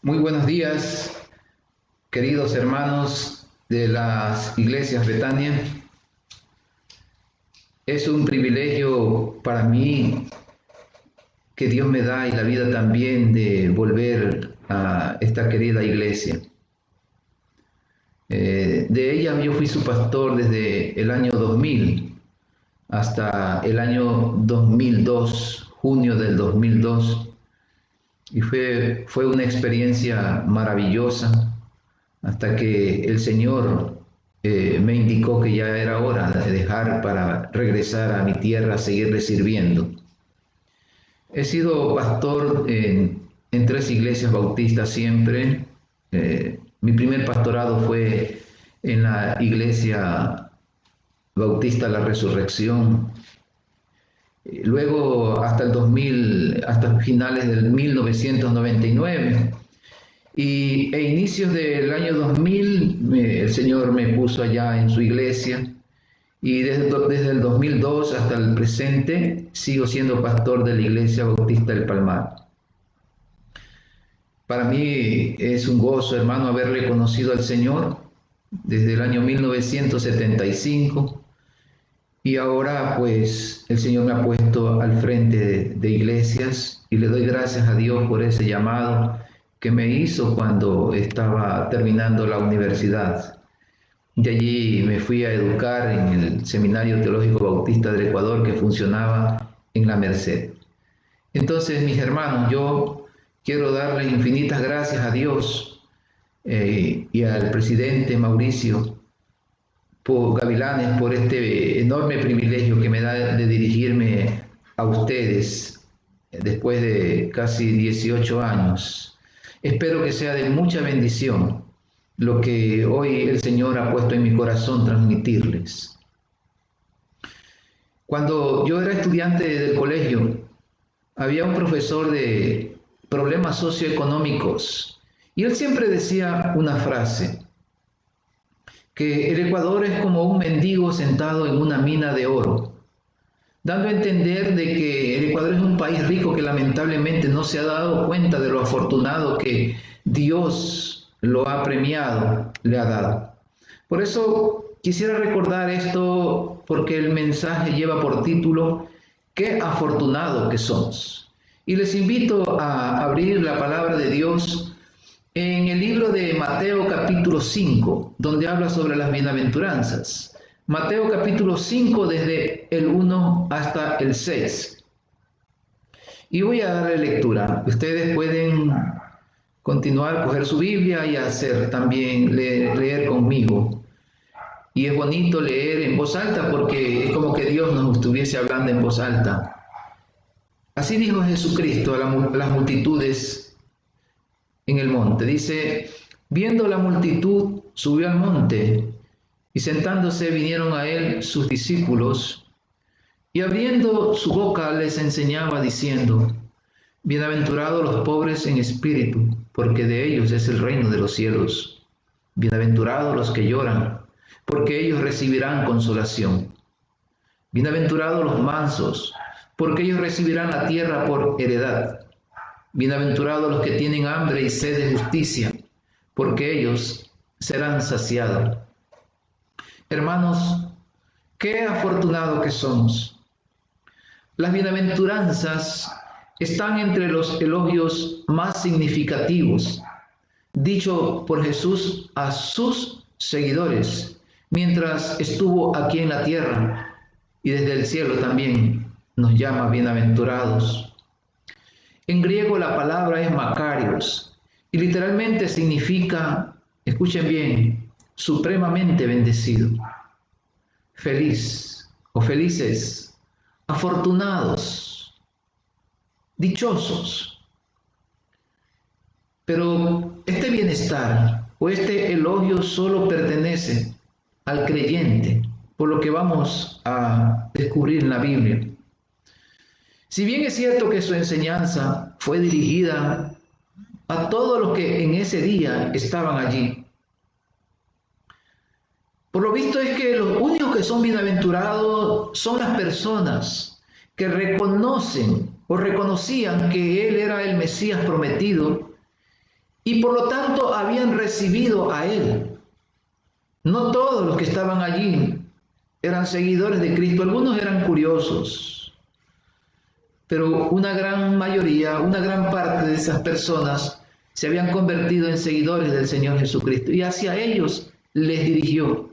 Muy buenos días, queridos hermanos de las iglesias Betania. Es un privilegio para mí que Dios me da y la vida también de volver a esta querida iglesia. De ella yo fui su pastor desde el año 2000 hasta el año 2002, junio del 2002. Y fue una experiencia maravillosa hasta que el Señor me indicó que ya era hora de dejar para regresar a mi tierra a seguirle sirviendo. He sido pastor en 3 iglesias bautistas siempre. Mi primer pastorado fue en la iglesia bautista La Resurrección. Luego hasta el 2000, hasta finales del 1999 e inicios del año 2000 el Señor me puso allá en su iglesia y desde el 2002 hasta el presente sigo siendo pastor de la iglesia bautista del Palmar. Para mí es un gozo, hermano, haberle conocido al Señor desde el año 1975. Y ahora pues el Señor me ha puesto al frente de iglesias y le doy gracias a Dios por ese llamado que me hizo cuando estaba terminando la universidad. De allí me fui a educar en el Seminario Teológico Bautista del Ecuador que funcionaba en La Merced. Entonces, mis hermanos, yo quiero darle infinitas gracias a Dios y al presidente Mauricio Gavilanes por este enorme privilegio que me da de dirigirme a ustedes después de casi 18 años. Espero que sea de mucha bendición lo que hoy el Señor ha puesto en mi corazón transmitirles. Cuando yo era estudiante del colegio, había un profesor de problemas socioeconómicos y él siempre decía una frase: que el Ecuador es como un mendigo sentado en una mina de oro, dando a entender de que el Ecuador es un país rico que lamentablemente no se ha dado cuenta de lo afortunado que Dios lo ha premiado, le ha dado. Por eso quisiera recordar esto porque el mensaje lleva por título "Qué afortunado que somos". Y les invito a abrir la palabra de Dios en el libro de Mateo capítulo 5, donde habla sobre las bienaventuranzas. Mateo capítulo 5 desde el 1 hasta el 6. Y voy a darle lectura. Ustedes pueden continuar, coger su Biblia y hacer también leer conmigo. Y es bonito leer en voz alta porque es como que Dios nos estuviese hablando en voz alta. Así dijo Jesucristo a las multitudes en el monte. Dice: viendo la multitud, subió al monte, y sentándose vinieron a él sus discípulos, y abriendo su boca les enseñaba diciendo: bienaventurados los pobres en espíritu, porque de ellos es el reino de los cielos. Bienaventurados los que lloran, porque ellos recibirán consolación. Bienaventurados los mansos, porque ellos recibirán la tierra por heredad. Bienaventurados los que tienen hambre y sed de justicia, porque ellos serán saciados. Hermanos, qué afortunados que somos. Las bienaventuranzas están entre los elogios más significativos, dicho por Jesús a sus seguidores, mientras estuvo aquí en la tierra, y desde el cielo también nos llama bienaventurados. En griego la palabra es makarios y literalmente significa, escuchen bien, supremamente bendecido, feliz o felices, afortunados, dichosos. Pero este bienestar o este elogio solo pertenece al creyente, por lo que vamos a descubrir en la Biblia. Si bien es cierto que su enseñanza fue dirigida a todos los que en ese día estaban allí, por lo visto es que los únicos que son bienaventurados son las personas que reconocen o reconocían que Él era el Mesías prometido y por lo tanto habían recibido a Él. No todos los que estaban allí eran seguidores de Cristo, algunos eran curiosos, pero una gran mayoría, una gran parte de esas personas se habían convertido en seguidores del Señor Jesucristo y hacia ellos les dirigió.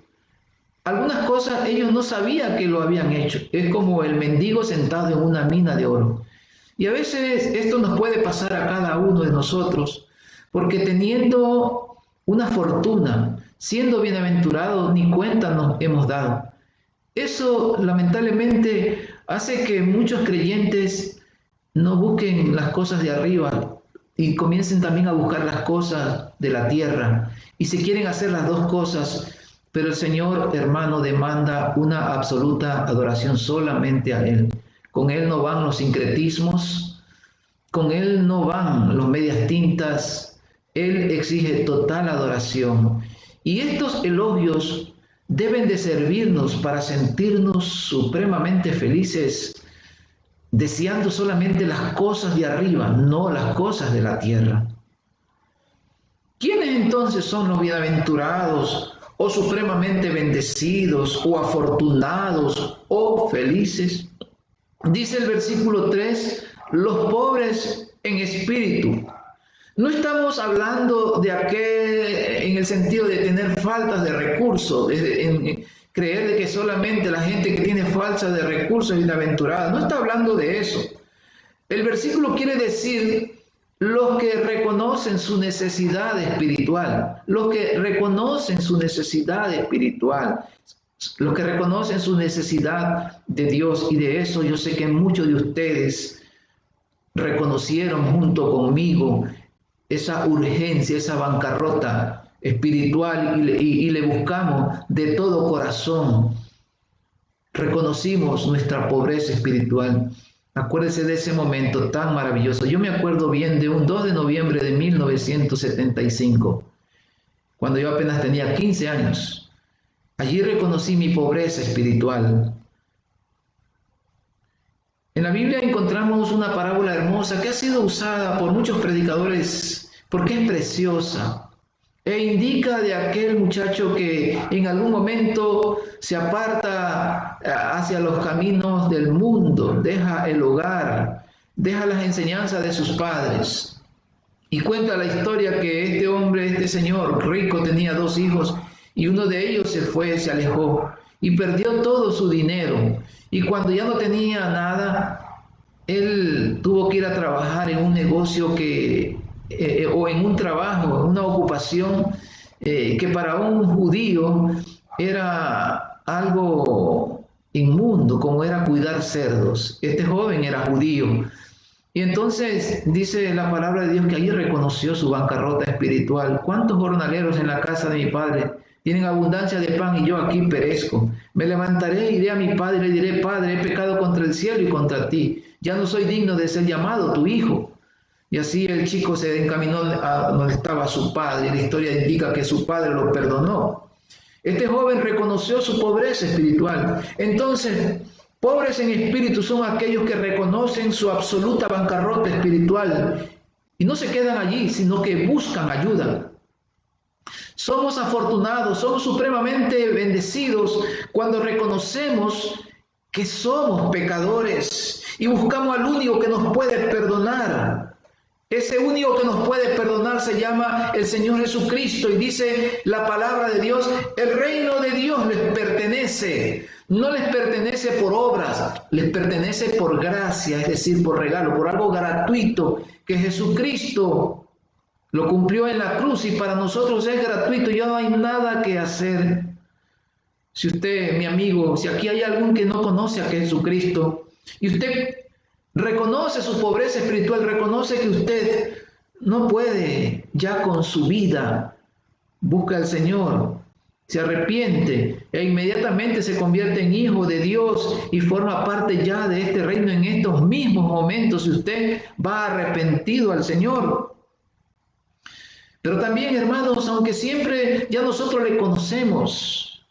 Algunas cosas ellos no sabían que lo habían hecho. Es como el mendigo sentado en una mina de oro. Y a veces esto nos puede pasar a cada uno de nosotros, porque teniendo una fortuna, siendo bienaventurados, ni cuenta nos hemos dado. Eso lamentablemente hace que muchos creyentes no busquen las cosas de arriba y comiencen también a buscar las cosas de la tierra. Y se quieren hacer las dos cosas, pero el Señor, hermano, demanda una absoluta adoración solamente a Él. Con Él no van los sincretismos, con Él no van los medias tintas. Él exige total adoración. Y estos elogios deben de servirnos para sentirnos supremamente felices, deseando solamente las cosas de arriba, no las cosas de la tierra. ¿Quiénes entonces son los bienaventurados o supremamente bendecidos o afortunados o felices? Dice el versículo 3, los pobres en espíritu. No estamos hablando de aquel en el sentido de tener faltas de recursos, en creer de que solamente la gente que tiene falta de recursos es bienaventurada. No está hablando de eso. El versículo quiere decir los que reconocen su necesidad espiritual, los que reconocen su necesidad espiritual, los que reconocen su necesidad de Dios, y de eso yo sé que muchos de ustedes reconocieron junto conmigo esa urgencia, esa bancarrota espiritual y le buscamos de todo corazón. Reconocimos nuestra pobreza espiritual. Acuérdese de ese momento tan maravilloso. Yo me acuerdo bien de un 2 de noviembre de 1975, cuando yo apenas tenía 15 años. Allí reconocí mi pobreza espiritual. En la Biblia encontramos una parábola hermosa que ha sido usada por muchos predicadores porque es preciosa e indica de aquel muchacho que en algún momento se aparta hacia los caminos del mundo, deja el hogar, deja las enseñanzas de sus padres y cuenta la historia que este hombre, este señor rico, tenía 2 hijos y uno de ellos se fue, se alejó y perdió todo su dinero. Y cuando ya no tenía nada, él tuvo que ir a trabajar en un negocio o en un trabajo, en una ocupación que para un judío era algo inmundo, como era cuidar cerdos. Este joven era judío. Y entonces dice la palabra de Dios que allí reconoció su bancarrota espiritual. ¿Cuántos jornaleros en la casa de mi padre tienen abundancia de pan y yo aquí perezco? Me levantaré, iré a mi padre y le diré: Padre, he pecado contra el cielo y contra ti. Ya no soy digno de ser llamado tu hijo. Y así el chico se encaminó a donde estaba su padre. Y la historia indica que su padre lo perdonó. Este joven reconoció su pobreza espiritual. Entonces, pobres en espíritu son aquellos que reconocen su absoluta bancarrota espiritual y no se quedan allí, sino que buscan ayuda. Somos afortunados, somos supremamente bendecidos cuando reconocemos que somos pecadores y buscamos al único que nos puede perdonar. Ese único que nos puede perdonar se llama el Señor Jesucristo, y dice la palabra de Dios: el reino de Dios les pertenece. No les pertenece por obras, les pertenece por gracia, es decir, por regalo, por algo gratuito que Jesucristo lo cumplió en la cruz y para nosotros es gratuito. Ya no hay nada que hacer. Si usted, mi amigo, si aquí hay algún que no conoce a Jesucristo y usted reconoce su pobreza espiritual, reconoce que usted no puede ya con su vida, busca al Señor, se arrepiente e inmediatamente se convierte en hijo de Dios y forma parte ya de este reino en estos mismos momentos, si usted va arrepentido al Señor. Pero también, hermanos, aunque siempre ya nosotros le conocemos,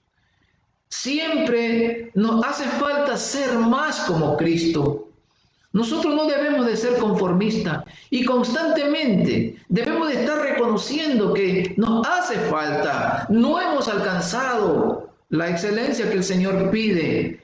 siempre nos hace falta ser más como Cristo. Nosotros no debemos de ser conformistas y constantemente debemos de estar reconociendo que nos hace falta, no hemos alcanzado la excelencia que el Señor pide.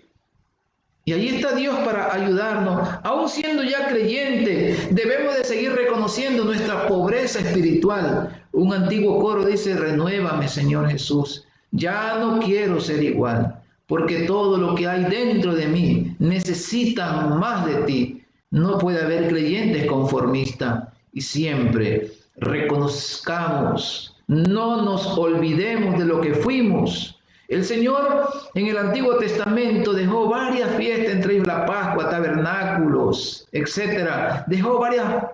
Y ahí está Dios para ayudarnos. Aún siendo ya creyentes, debemos de seguir reconociendo nuestra pobreza espiritual. Un antiguo coro dice: renuévame, Señor Jesús. Ya no quiero ser igual, porque todo lo que hay dentro de mí necesita más de ti. No puede haber creyentes conformistas, y siempre reconozcamos, no nos olvidemos de lo que fuimos. El Señor en el Antiguo Testamento dejó varias fiestas, entre ellas la Pascua, tabernáculos, etc. Dejó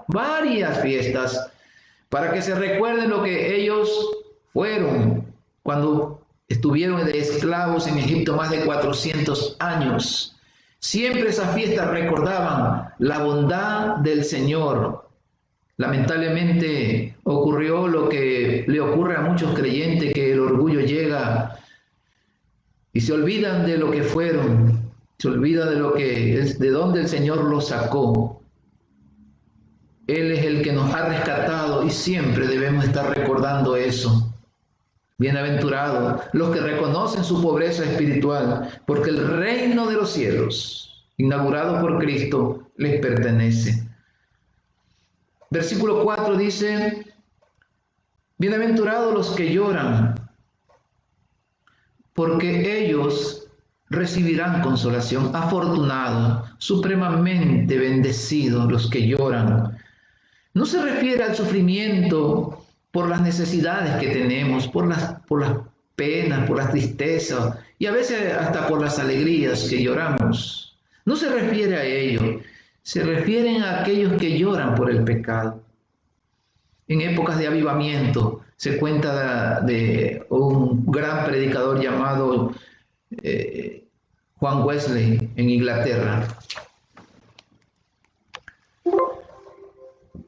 varias fiestas para que se recuerden lo que ellos fueron cuando estuvieron de esclavos en Egipto más de 400 años. Siempre esas fiestas recordaban la bondad del Señor. Lamentablemente ocurrió lo que le ocurre a muchos creyentes, que el orgullo llega y se olvidan de lo que fueron, se olvidan de dónde el Señor los sacó. Él es el que nos ha rescatado y siempre debemos estar recordando eso. Bienaventurados los que reconocen su pobreza espiritual, porque el reino de los cielos, inaugurado por Cristo, les pertenece. Versículo 4 dice: bienaventurados los que lloran, porque ellos recibirán consolación. Afortunados, supremamente bendecidos los que lloran. No se refiere al sufrimiento por las necesidades que tenemos, por las penas, por las tristezas y a veces hasta por las alegrías que lloramos. No se refiere a ello, se refieren a aquellos que lloran por el pecado. En épocas de avivamiento se cuenta de un gran predicador llamado Juan Wesley en Inglaterra.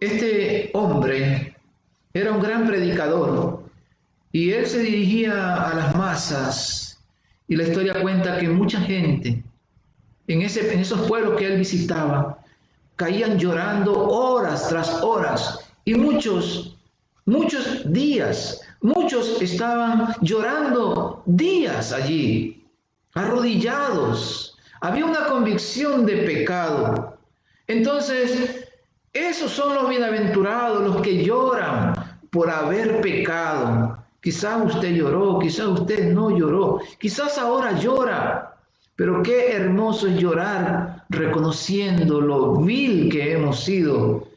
Este hombre era un gran predicador y él se dirigía a las masas, y la historia cuenta que mucha gente en esos pueblos que él visitaba caían llorando horas tras horas, y muchos días, muchos estaban llorando días allí, arrodillados. Había una convicción de pecado. Entonces, esos son los bienaventurados, los que lloran por haber pecado. Quizás usted lloró, quizás usted no lloró, quizás ahora llora, pero qué hermoso es llorar reconociendo lo vil que hemos sido.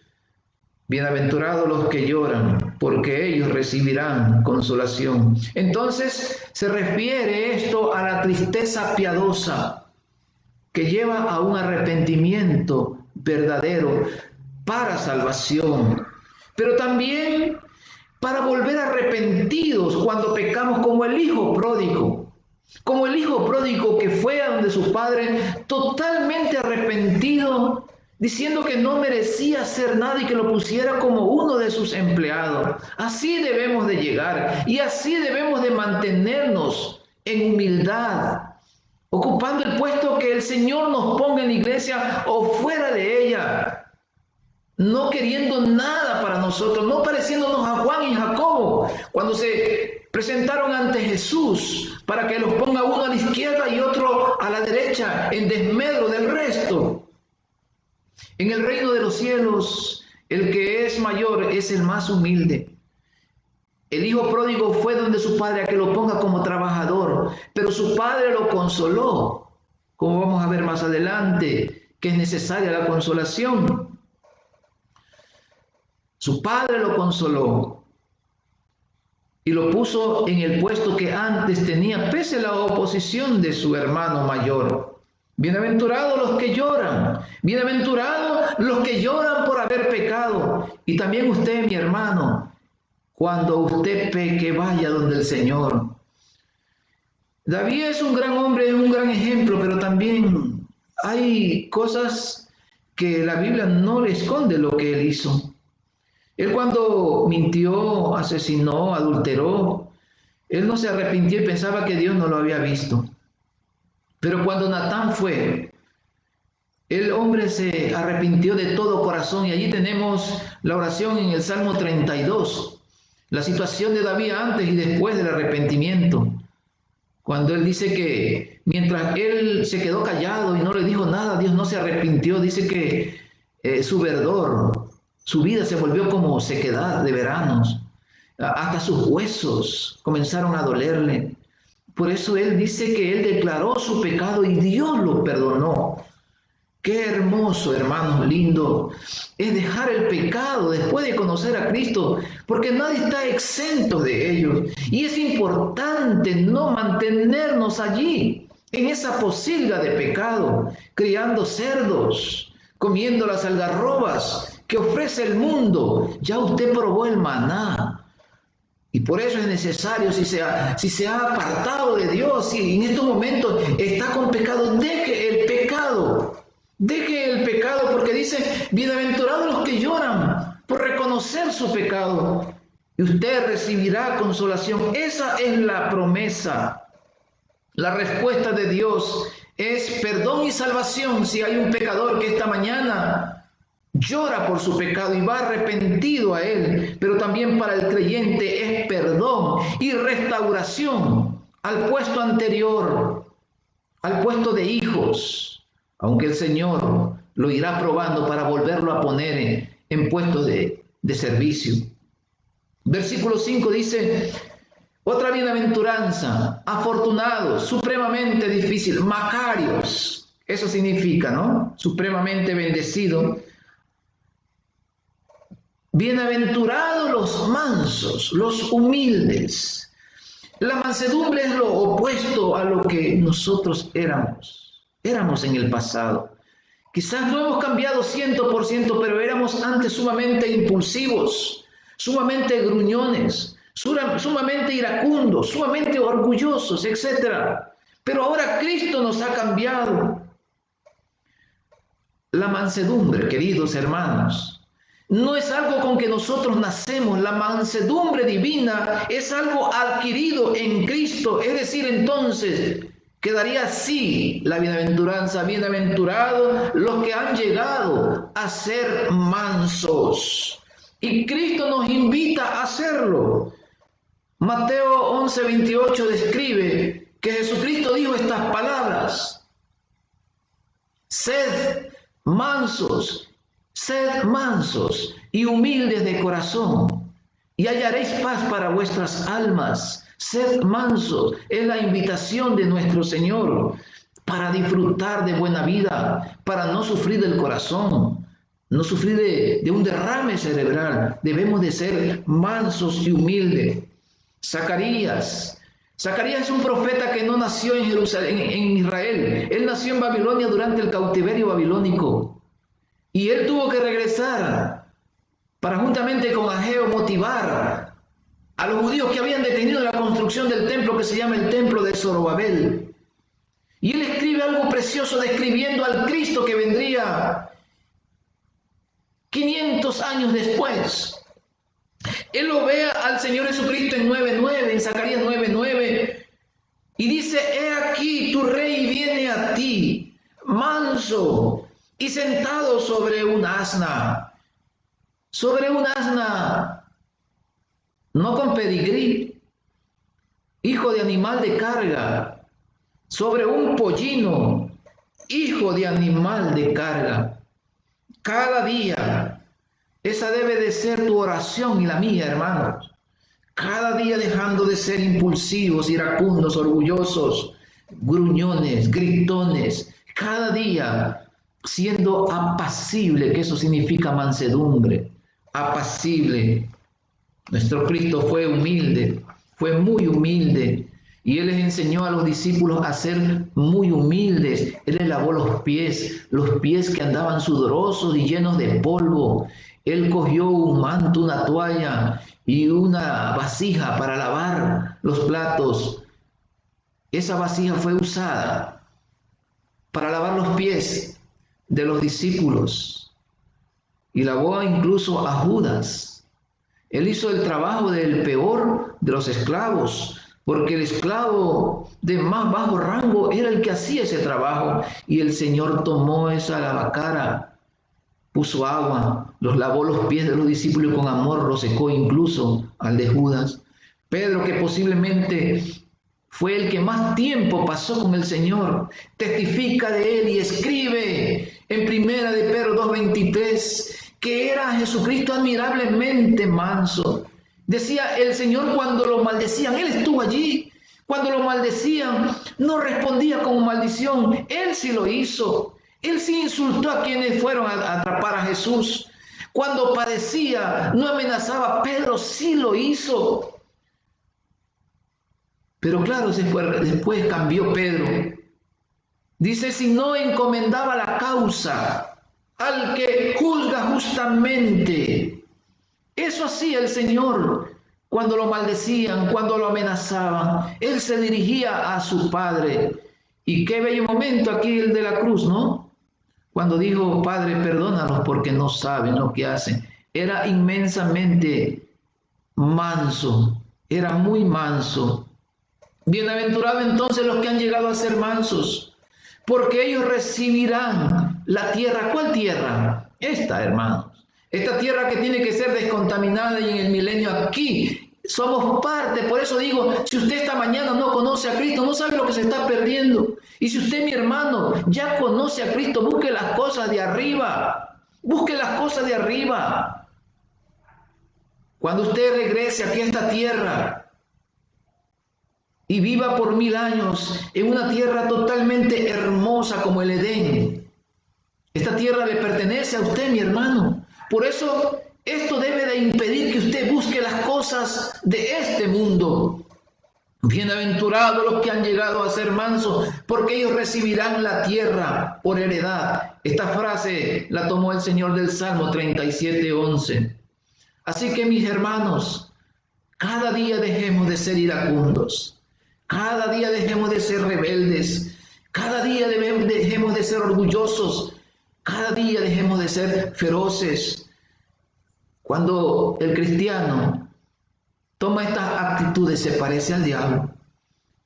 Bienaventurados los que lloran, porque ellos recibirán consolación. Entonces se refiere esto a la tristeza piadosa que lleva a un arrepentimiento verdadero para salvación, pero también para volver arrepentidos cuando pecamos, como el hijo pródigo. Como el hijo pródigo que fue a donde su padre totalmente arrepentido, diciendo que no merecía hacer nada y que lo pusiera como uno de sus empleados. Así debemos de llegar y así debemos de mantenernos en humildad, ocupando el puesto que el Señor nos ponga en la iglesia o fuera de ella, no queriendo nada para nosotros, no pareciéndonos a Juan y Jacobo cuando se presentaron ante Jesús para que los ponga uno a la izquierda y otro a la derecha en desmedro del resto. En el reino de los cielos, el que es mayor es el más humilde. El hijo pródigo fue donde su padre a que lo ponga como trabajador, pero su padre lo consoló, como vamos a ver más adelante, que es necesaria la consolación. Su padre lo consoló y lo puso en el puesto que antes tenía, pese a la oposición de su hermano mayor. Bienaventurados los que lloran, bienaventurados los que lloran por haber pecado. Y también usted, mi hermano, cuando usted peque, vaya donde el Señor. David es un gran hombre, es un gran ejemplo, pero también hay cosas que la Biblia no le esconde lo que él hizo. Él cuando mintió, asesinó, adulteró, él no se arrepintió y pensaba que Dios no lo había visto. Pero cuando Natán fue El hombre se arrepintió de todo corazón y allí tenemos la oración en el Salmo 32, la situación de David antes y después del arrepentimiento, cuando él dice que mientras él se quedó callado y no le dijo nada, Dios no se arrepintió, dice que su verdor, su vida se volvió como sequedad de veranos, hasta sus huesos comenzaron a dolerle. Por eso él dice que él declaró su pecado y Dios lo perdonó. Qué hermoso, hermanos, lindo, es dejar el pecado después de conocer a Cristo, porque nadie está exento de ellos. Y es importante no mantenernos allí, en esa pocilga de pecado, criando cerdos, comiendo las algarrobas que ofrece el mundo. Ya usted probó el maná. Y por eso es necesario, si se ha apartado de Dios, si en estos momentos está con pecado, deje el pecado. Deje el pecado, porque dice, bienaventurados los que lloran por reconocer su pecado, y usted recibirá consolación. Esa es la promesa. La respuesta de Dios es perdón y salvación. Si hay un pecador que esta mañana llora por su pecado y va arrepentido a él, pero también para el creyente es perdón y restauración al puesto anterior, al puesto de hijos, aunque el Señor lo irá probando para volverlo a poner en puestos de servicio. Versículo 5 dice, otra bienaventuranza, afortunados, supremamente difícil, macarios, eso significa, ¿no? Supremamente bendecido. Bienaventurados los mansos, los humildes. La mansedumbre es lo opuesto a lo que nosotros éramos en el pasado. Quizás no hemos cambiado 100%, pero éramos antes sumamente impulsivos, sumamente gruñones, sumamente iracundos, sumamente orgullosos, etc. Pero ahora Cristo nos ha cambiado. La mansedumbre, queridos hermanos, no es algo con que nosotros nacemos. La mansedumbre divina es algo adquirido en Cristo. Es decir, entonces, quedaría así la bienaventuranza. Bienaventurados los que han llegado a ser mansos. Y Cristo nos invita a hacerlo. Mateo 11:28 describe que Jesucristo dijo estas palabras: sed mansos y humildes de corazón, y hallaréis paz para vuestras almas. Sed mansos es la invitación de nuestro Señor para disfrutar de buena vida, para no sufrir del corazón, no sufrir de un derrame cerebral. Debemos de ser mansos y humildes. Zacarías es un profeta que no nació en Jerusalén, en Israel. Él nació en Babilonia durante el cautiverio babilónico. Y él tuvo que regresar para, juntamente con Ageo, motivar a los judíos que habían detenido la construcción del templo que se llama el templo de Zorobabel. Y él escribe algo precioso describiendo al Cristo que vendría 500 años después. Él lo ve al Señor Jesucristo en 9:9, en Zacarías 9:9, y dice: he aquí tu rey viene a ti, manso y sentado sobre un asna, no con pedigrí, hijo de animal de carga, sobre un pollino, hijo de animal de carga. Cada día, esa debe de ser tu oración y la mía, hermanos. Cada día dejando de ser impulsivos, iracundos, orgullosos, gruñones, gritones. Cada día siendo apacible, que eso significa mansedumbre, apacible. Nuestro Cristo fue humilde, fue muy humilde, y Él les enseñó a los discípulos a ser muy humildes. Él les lavó los pies que andaban sudorosos y llenos de polvo. Él cogió un manto, una toalla y una vasija para lavar los platos. Esa vasija fue usada para lavar los pies de los discípulos, y lavó incluso a Judas. Él hizo el trabajo del peor de los esclavos porque el esclavo de más bajo rango era el que hacía ese trabajo, y el Señor tomó esa lavacara, puso agua, los lavó los pies de los discípulos y con amor los secó, incluso al de Judas. Pedro, que posiblemente fue el que más tiempo pasó con el Señor, testifica de él y escribe en Primera de Pedro 2:23 que era Jesucristo admirablemente manso. Decía el Señor cuando lo maldecían, Él estuvo allí. Cuando lo maldecían, no respondía con maldición. Él sí lo hizo. Él sí insultó a quienes fueron a atrapar a Jesús. Cuando padecía, no amenazaba. Pedro sí lo hizo. Pero claro, después cambió Pedro. Dice, si no encomendaba la causa al que juzga justamente. Eso hacía el Señor cuando lo maldecían, cuando lo amenazaban. Él se dirigía a su Padre. Y qué bello momento aquí el de la cruz, ¿no? Cuando dijo, Padre, perdónalos porque no saben lo que hacen. Era inmensamente manso, era muy manso. Bienaventurados entonces los que han llegado a ser mansos, porque ellos recibirán la tierra. ¿Cuál tierra? Esta, hermanos. Esta tierra que tiene que ser descontaminada, y en el milenio aquí somos parte. Por eso digo, si usted esta mañana no conoce a Cristo, no sabe lo que se está perdiendo. Y si usted, mi hermano, ya conoce a Cristo, busque las cosas de arriba. Busque las cosas de arriba. Cuando usted regrese aquí a esta tierra y viva por 1000 años en una tierra totalmente hermosa como el Edén, esta tierra le pertenece a usted, mi hermano. Por eso esto debe de impedir que usted busque las cosas de este mundo. Bienaventurados los que han llegado a ser mansos, porque ellos recibirán la tierra por heredad. Esta frase la tomó el Señor del Salmo 37:11. Así que, mis hermanos, cada día dejemos de ser iracundos, cada día dejemos de ser rebeldes, cada día dejemos de ser orgullosos, cada día dejemos de ser feroces. Cuando el cristiano toma estas actitudes, se parece al diablo.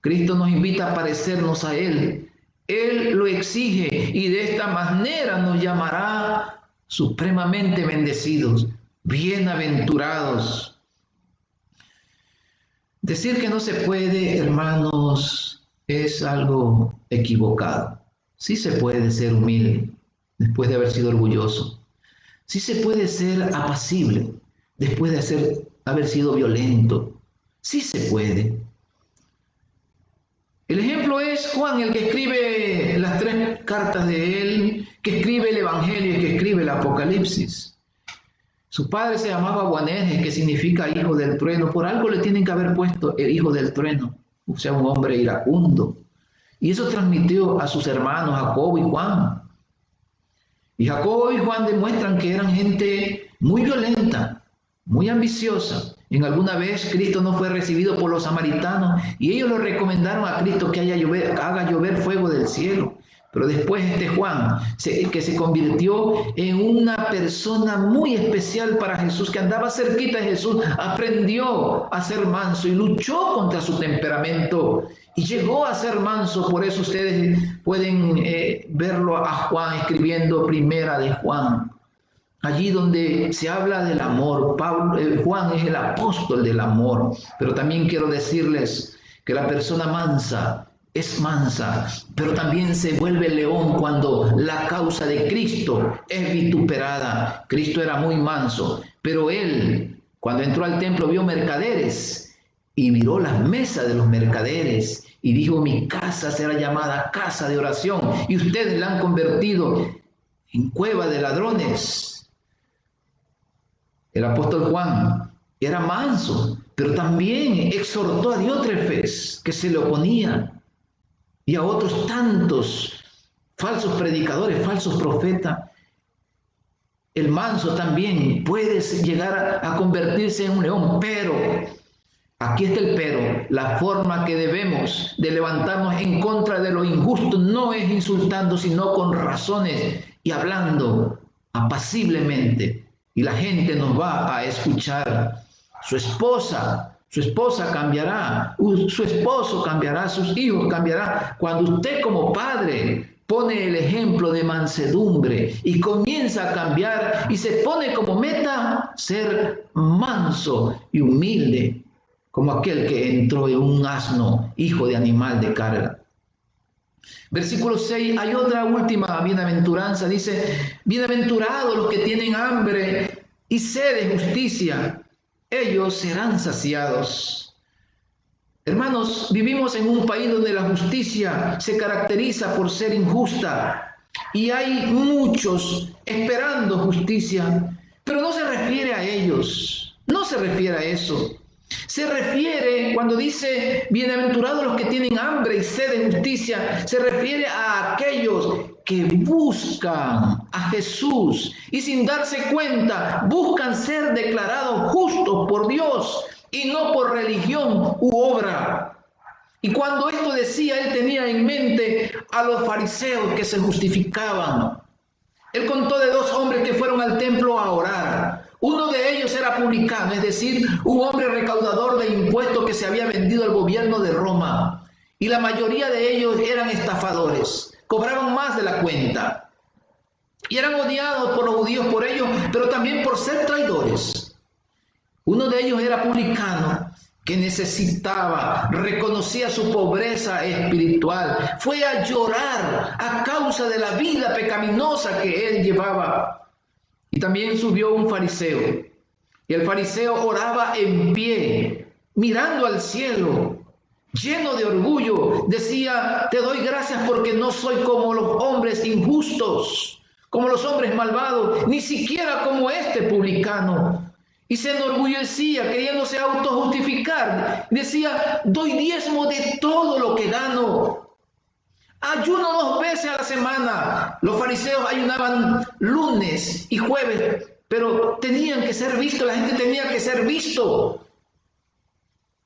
Cristo nos invita a parecernos a Él. Él lo exige y de esta manera nos llamará supremamente bendecidos, bienaventurados. Decir que no se puede, hermanos, es algo equivocado. Sí se puede ser humilde después de haber sido orgulloso. Sí se puede ser apacible después de haber sido violento. Sí se puede. El ejemplo es Juan, el que escribe las 3 cartas de él, que escribe el Evangelio y que escribe el Apocalipsis. Su padre se llamaba Boanerges, que significa hijo del trueno. Por algo le tienen que haber puesto el hijo del trueno, o sea, un hombre iracundo. Y eso transmitió a sus hermanos Jacobo y Juan. Y Jacobo y Juan demuestran que eran gente muy violenta, muy ambiciosa. En alguna vez Cristo no fue recibido por los samaritanos y ellos le recomendaron a Cristo que haga llover fuego del cielo. Pero después Juan, que se convirtió en una persona muy especial para Jesús, que andaba cerquita de Jesús, aprendió a ser manso y luchó contra su temperamento y llegó a ser manso. Por eso ustedes pueden verlo a Juan escribiendo Primera de Juan. Allí donde se habla del amor, Juan es el apóstol del amor. Pero también quiero decirles que la persona mansa es mansa, pero también se vuelve león cuando la causa de Cristo es vituperada. Cristo era muy manso, pero él, cuando entró al templo, vio mercaderes y miró las mesas de los mercaderes y dijo: mi casa será llamada casa de oración y ustedes la han convertido en cueva de ladrones. El apóstol Juan era manso, pero también exhortó a Diótrefes, que se le oponía, y a otros tantos falsos predicadores, falsos profetas. El manso también puede llegar a convertirse en un león, pero aquí está el pero. La forma que debemos de levantarnos en contra de lo injusto no es insultando, sino con razones y hablando apaciblemente. Y la gente nos va a escuchar. Su esposa su esposa cambiará, su esposo cambiará, sus hijos cambiarán. Cuando usted como padre pone el ejemplo de mansedumbre y comienza a cambiar y se pone como meta ser manso y humilde, como aquel que entró en un asno, hijo de animal de carga. Versículo 6, hay otra última bienaventuranza, dice, bienaventurados los que tienen hambre y sed de justicia, ellos serán saciados. Hermanos, vivimos en un país donde la justicia se caracteriza por ser injusta y hay muchos esperando justicia, pero no se refiere a ellos, no se refiere a eso. Se refiere, cuando dice bienaventurados los que tienen hambre y sed de justicia, se refiere a aquellos que buscan a Jesús y sin darse cuenta buscan ser declarados justos por Dios y no por religión u obra. Y cuando esto decía, él tenía en mente a los fariseos que se justificaban. Él contó de 2 hombres que fueron al templo a orar. Uno de ellos era publicano, es decir, un hombre recaudador de impuestos que se había vendido al gobierno de Roma. Y la mayoría de ellos eran estafadores, cobraban más de la cuenta. Y eran odiados por los judíos por ello, pero también por ser traidores. Uno de ellos era publicano, que necesitaba, reconocía su pobreza espiritual, fue a llorar a causa de la vida pecaminosa que él llevaba. Y también subió un fariseo, y el fariseo oraba en pie, mirando al cielo, lleno de orgullo, decía, te doy gracias porque no soy como los hombres injustos, como los hombres malvados, ni siquiera como este publicano. Y se enorgullecía, queriéndose autojustificar. Decía, doy diezmo de todo lo que gano. Ayuno 2 veces a la semana. Los fariseos ayunaban lunes y jueves, pero tenían que ser vistos, la gente tenía que ser visto.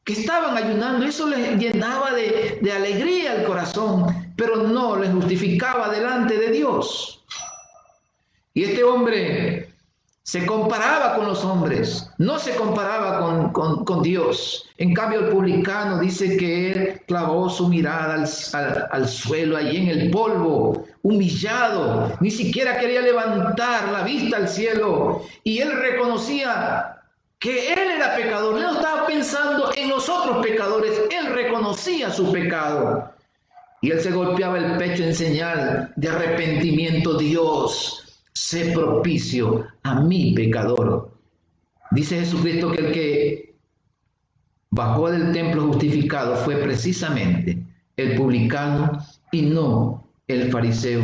Que estaban ayunando, eso les llenaba de alegría el corazón, pero no les justificaba delante de Dios. Y este hombre se comparaba con los hombres, no se comparaba con Dios. En cambio, el publicano dice que él clavó su mirada al suelo, allí en el polvo, humillado, ni siquiera quería levantar la vista al cielo. Y él reconocía que él era pecador, no estaba pensando en los otros pecadores, él reconocía su pecado. Y él se golpeaba el pecho en señal de arrepentimiento. Dios, sé propicio a mi pecador. Dice Jesucristo que el que bajó del templo justificado fue precisamente el publicano y no el fariseo.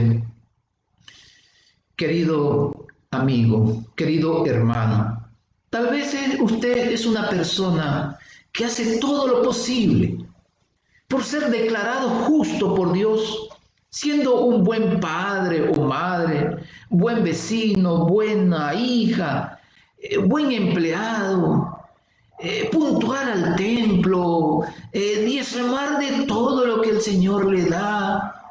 Querido amigo, querido hermano, tal vez usted es una persona que hace todo lo posible por ser declarado justo por Dios, siendo un buen padre o madre, buen vecino, buena hija, buen empleado, puntual al templo, diezmar de todo lo que el Señor le da.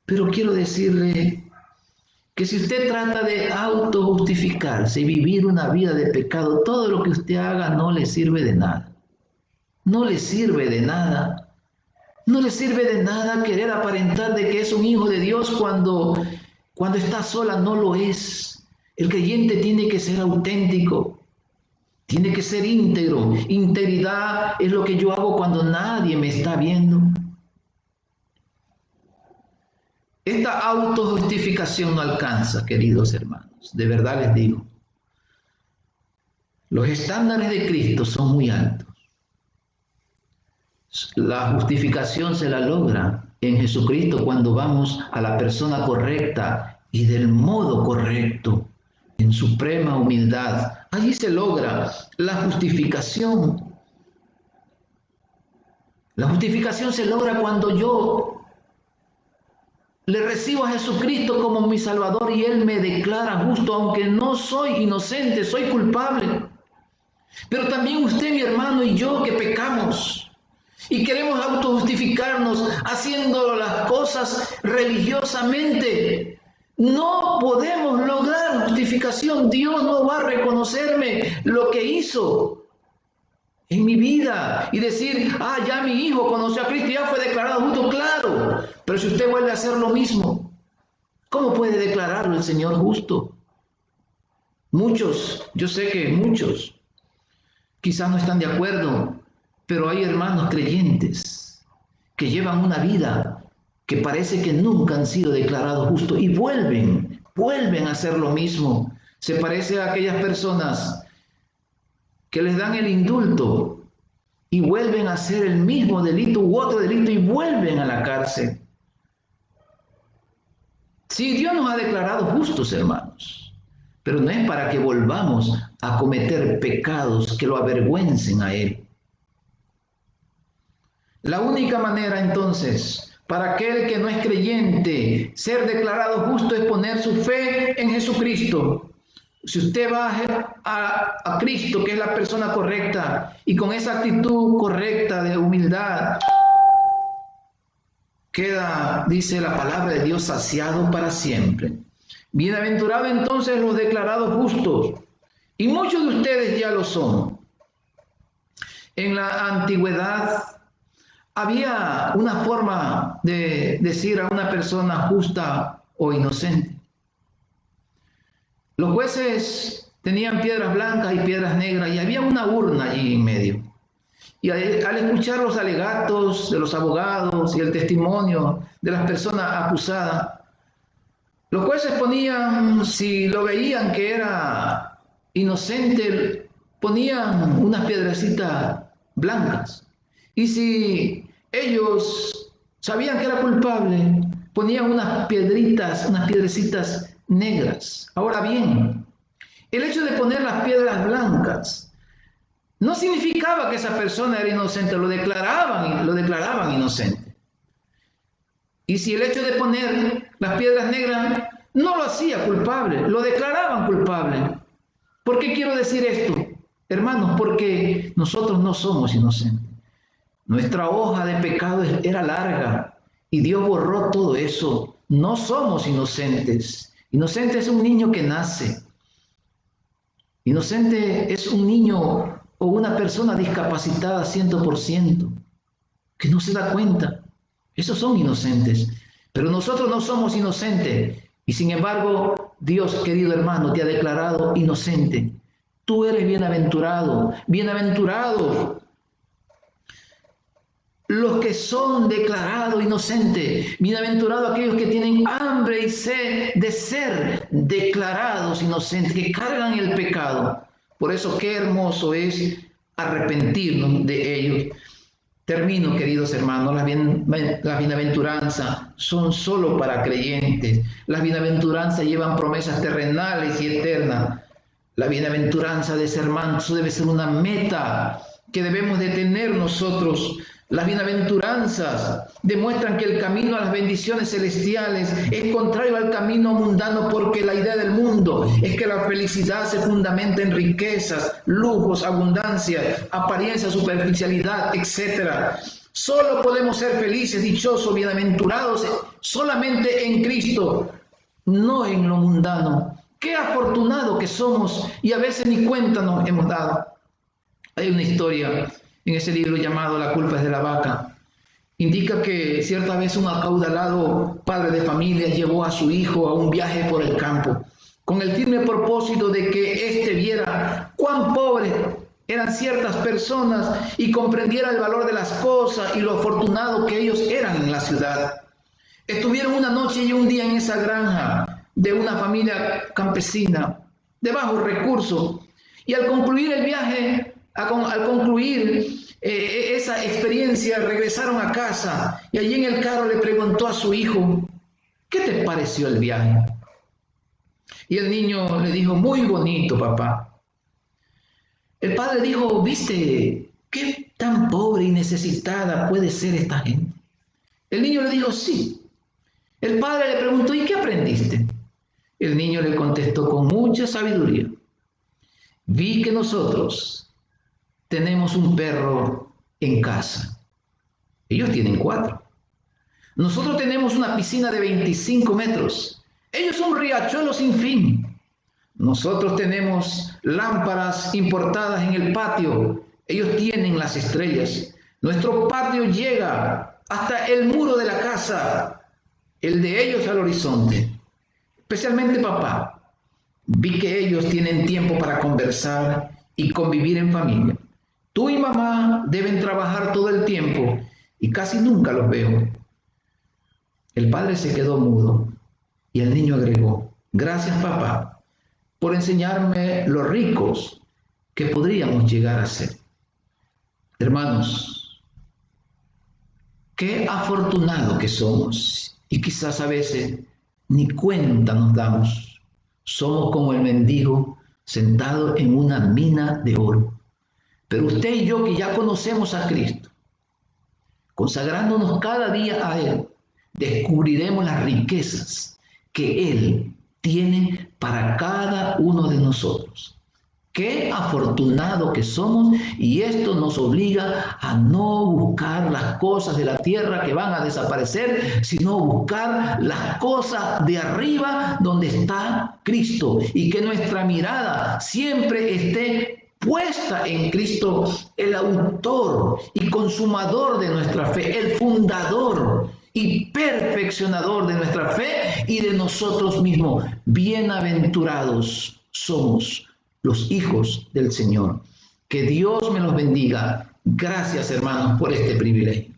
Pero quiero decirle que si usted trata de autojustificarse y vivir una vida de pecado, todo lo que usted haga no le sirve de nada. No le sirve de nada. No le sirve de nada querer aparentar de que es un hijo de Dios cuando está sola, no lo es. El creyente tiene que ser auténtico, tiene que ser íntegro. Integridad es lo que yo hago cuando nadie me está viendo. Esta autojustificación no alcanza, queridos hermanos, de verdad les digo. Los estándares de Cristo son muy altos. La justificación se la logra en Jesucristo cuando vamos a la persona correcta y del modo correcto, en suprema humildad. Allí se logra la justificación. La justificación se logra cuando yo le recibo a Jesucristo como mi Salvador y Él me declara justo, aunque no soy inocente, soy culpable. Pero también usted, mi hermano, y yo que pecamos y queremos autojustificarnos haciendo las cosas religiosamente. No podemos lograr justificación. Dios no va a reconocerme lo que hizo. en mi vida y decir, ya mi hijo conoció a Cristo, ya fue declarado justo, claro. Pero si usted vuelve a hacer lo mismo, ¿cómo puede declararlo el Señor justo? Muchos, yo sé que muchos, quizás no están de acuerdo, pero hay hermanos creyentes que llevan una vida que parece que nunca han sido declarados justos y vuelven a hacer lo mismo. Se parece a aquellas personas que les dan el indulto y vuelven a hacer el mismo delito u otro delito y vuelven a la cárcel. Sí, Dios nos ha declarado justos, hermanos, pero no es para que volvamos a cometer pecados que lo avergüencen a Él. La única manera entonces para aquel que no es creyente ser declarado justo es poner su fe en Jesucristo. Si usted va a Cristo, que es la persona correcta, y con esa actitud correcta de humildad, queda, dice la palabra de Dios, saciado para siempre. Bienaventurados entonces los declarados justos, y muchos de ustedes ya lo son. En la antigüedad había una forma de decir a una persona justa o inocente. Los jueces tenían piedras blancas y piedras negras y había una urna allí en medio. Y al escuchar los alegatos de los abogados y el testimonio de las personas acusadas, los jueces ponían, si lo veían que era inocente, ponían unas piedrecitas blancas. Y si ellos sabían que era culpable, ponían unas piedrecitas negras. Ahora bien, el hecho de poner las piedras blancas no significaba que esa persona era inocente, lo declaraban inocente. Y si el hecho de poner las piedras negras no lo hacía culpable, lo declaraban culpable. ¿Por qué quiero decir esto, hermanos? Porque nosotros no somos inocentes. Nuestra hoja de pecado era larga y Dios borró todo eso. No somos inocentes. Inocente es un niño que nace. Inocente es un niño o una persona discapacitada 100%, que no se da cuenta. Esos son inocentes. Pero nosotros no somos inocentes. Y sin embargo, Dios, querido hermano, te ha declarado inocente. Tú eres bienaventurado, bienaventurado los que son declarados inocentes, bienaventurados aquellos que tienen hambre y sed de ser declarados inocentes, que cargan el pecado. Por eso qué hermoso es arrepentirnos de ellos. Termino, queridos hermanos, las bienaventuranzas son solo para creyentes. Las bienaventuranzas llevan promesas terrenales y eternas. La bienaventuranza de ser manso debe ser una meta que debemos de tener nosotros. Las bienaventuranzas demuestran que el camino a las bendiciones celestiales es contrario al camino mundano, porque la idea del mundo es que la felicidad se fundamenta en riquezas, lujos, abundancia, apariencia, superficialidad, etc. Solo podemos ser felices, dichosos, bienaventurados solamente en Cristo, no en lo mundano. Qué afortunado que somos y a veces ni cuenta nos hemos dado. Hay una historia en ese libro llamado La culpa es de la vaca. Indica que cierta vez un acaudalado padre de familia llevó a su hijo a un viaje por el campo, con el firme propósito de que éste viera cuán pobres eran ciertas personas y comprendiera el valor de las cosas y lo afortunado que ellos eran en la ciudad. Estuvieron una noche y un día en esa granja de una familia campesina de bajos recursos, y al concluir el viaje, al concluir esa experiencia, regresaron a casa y allí en el carro le preguntó a su hijo: ¿qué te pareció el viaje? Y el niño le dijo: muy bonito, papá. El padre dijo: ¿viste qué tan pobre y necesitada puede ser esta gente? El niño le dijo: sí. El padre le preguntó: ¿y qué aprendiste? El niño le contestó con mucha sabiduría: vi que nosotros tenemos un perro en casa. Ellos tienen 4. Nosotros tenemos una piscina de 25 metros. Ellos un riachuelo sin fin. Nosotros tenemos lámparas importadas en el patio. Ellos tienen las estrellas. Nuestro patio llega hasta el muro de la casa, el de ellos al horizonte. Especialmente papá. Vi que ellos tienen tiempo para conversar y convivir en familia. Tú y mamá deben trabajar todo el tiempo y casi nunca los veo. El padre se quedó mudo y el niño agregó: gracias papá por enseñarme lo ricos que podríamos llegar a ser. Hermanos, qué afortunado que somos, y quizás a veces ni cuenta nos damos. Somos como el mendigo sentado en una mina de oro. Pero usted y yo, que ya conocemos a Cristo, consagrándonos cada día a Él, descubriremos las riquezas que Él tiene para cada uno de nosotros. Qué afortunado que somos, y esto nos obliga a no buscar las cosas de la tierra que van a desaparecer, sino buscar las cosas de arriba donde está Cristo, y que nuestra mirada siempre esté puesta en Cristo, el autor y consumador de nuestra fe, el fundador y perfeccionador de nuestra fe y de nosotros mismos. Bienaventurados somos los hijos del Señor. Que Dios me los bendiga. Gracias, hermanos, por este privilegio.